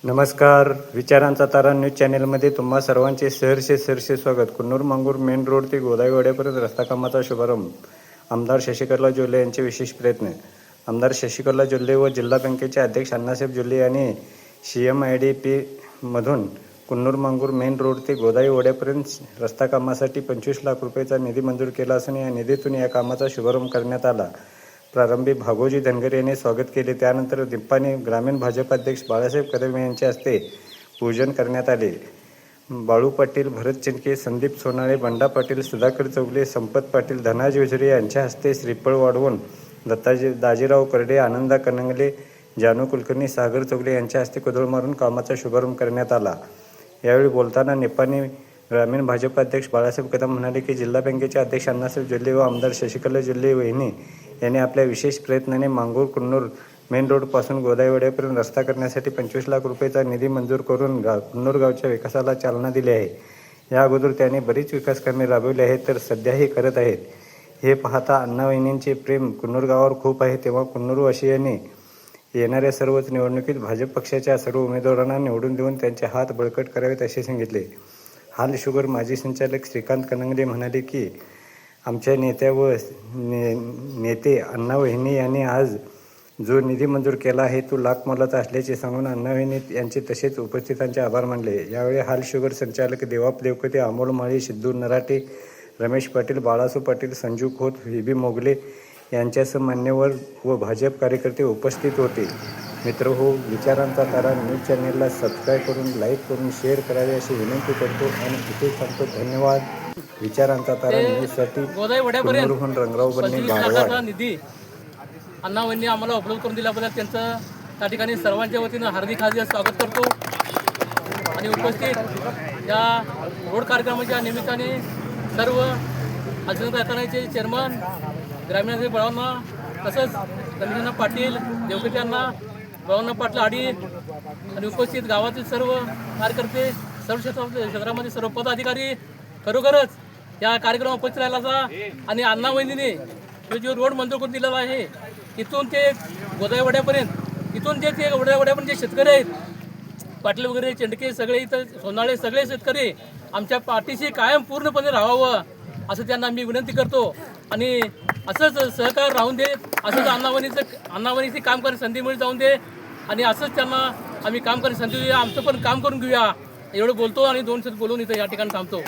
नमस्कार. विचारांचा तारा न्यूज चॅनेलमध्ये तुम्हा सर्वांचे सहर्षे स्वागत. कुन्नूर मांगूर मेन रोड ते गोदाईवाड्यापर्यंत रस्ता कामाचा शुभारंभ. आमदार शशिकला जोल्ले यांचे विशेष प्रयत्न. आमदार शशिकला जोल्ले व जिल्हा बँकेचे अध्यक्ष अण्णासाहेब जोल्ले यांनी CMIDP मधून कुन्नूर मांगूर मेन रोड ते गोदाईवाड्यापर्यंत रस्ता कामासाठी 25 लाख रुपयाचा निधी मंजूर केला असून या निधीतून या कामाचा शुभारंभ करण्यात आला. प्रारंभी भागोजी धनगर यांनी स्वागत केले. त्यानंतर निप्पाणी ग्रामीण भाजप अध्यक्ष बाळासाहेब कदम यांच्या हस्ते पूजन करण्यात आले. बाळू पाटील, भरत चिंडके, संदीप सोनाळे, बंडा पाटील, सुधाकर चौगले, संपत पाटील, धनाजी विजरे यांच्या हस्ते श्रीफळ वाढवून दाजीराव करडे, आनंदा कनंगले, जानू कुलकर्णी, सागर चौगले यांच्या हस्ते कुदळ मारून कामाचा शुभारंभ करण्यात आला. यावेळी बोलताना निप्पाणी ग्रामीण भाजप अध्यक्ष बाळासाहेब कदम म्हणाले की जिल्हा बँकेचे अध्यक्ष अण्णासाहेब जोल्ले व आमदार शशिकला जोल्ले वहिनी यांनी आपल्या विशेष प्रयत्नाने मांगूर कुन्नूर मेन रोडपासून गोदाईवाड्यापर्यंत रस्ता करण्यासाठी 25 लाख रुपयाचा निधी मंजूर करून कुन्नूर गावच्या विकासाला चालना दिली आहे. या अगोदर त्यांनी बरीच विकास कामे राबवली आहेत तर सध्याही करत आहेत. हे पाहता अण्णावहिनींचे प्रेम कुन्नूर गावावर खूप आहे. तेव्हा कुन्नूरवासियांनी येणाऱ्या सर्वच निवडणुकीत भाजप पक्षाच्या सर्व उमेदवारांना निवडून देऊन त्यांचे हात बळकट करावेत असे सांगितले. हाल शुगर माजी संचालक श्रीकांत कनंगले म्हणाले की आमच्या नेत्या व नेते अण्णावहिनी यांनी आज जो निधी मंजूर केला आहे तो लाख मोलाचा असल्याचे सांगून अण्णावहिनी यांचे तसेच उपस्थितांचे आभार मानले. यावेळी हाल शुगर संचालक देवाप देवकते, अमोल माळी, सिद्धू नराटे, रमेश पाटील, बाळासू पाटील, संजू खोत, व्ही मोगले यांच्यासह मान्यवर व भाजप कार्यकर्ते उपस्थित होते. मित्रहो, विचारांचा तारा न्यूज चॅनेलला सबस्क्राईब करून, लाईक करून, शेअर करावे अशी विनंती करतो आणि इथे सांगतो धन्यवाद. विचारांचा तारा न्यूजसाठी कुन्नूरहून रंगराव बन्ने, धारवाड. निधी अण्णावहिनी आम्हाला उपलब्ध करून दिल्याबद्दल त्यांचं त्या ठिकाणी सर्वांच्या वतीनं हार्दिक स्वागत करतो. आणि उपस्थित या रोड कार्यक्रमाच्या निमित्ताने सर्व अजिंक्य कारखान्याचे चेअरमन ग्रामीण बळवण्णा, तसंच रमेशअण्णा पाटील, देवकते यांना, बळवण्णा पाटील आडी आणि उपस्थित गावातील सर्व कार्यकर्ते, सर्व क्षेत्रामध्ये सर्व पदाधिकारी खरोखरच या कार्यक्रमात उपस्थित राहिला. आणि अण्णावहिनीने जो रोड मंजूर करून दिलेला आहे इथून ते गोदाईवाड्यापर्यंत, इथून जे ते गोदाईवाड्यापर्यंत जे शेतकरी आहेत, पाटील वगैरे, चिंडके, सगळे इथं सोनाळे, सगळे शेतकरी आमच्या पाठीशी कायम पूर्णपणे राहावं असं त्यांना मी विनंती करतो. आणि असंच सहकार राहून दे, असंच अण्णावहिनीचे काम करण्याची संधी मिळून जाऊन दे आणि असंच त्यांना आम्ही काम करण्याची संधी देऊया, आमचं पण काम करून घेऊया एवढं बोलतो आणि 2 शब्द बोलून इथं या ठिकाणी थांबतो.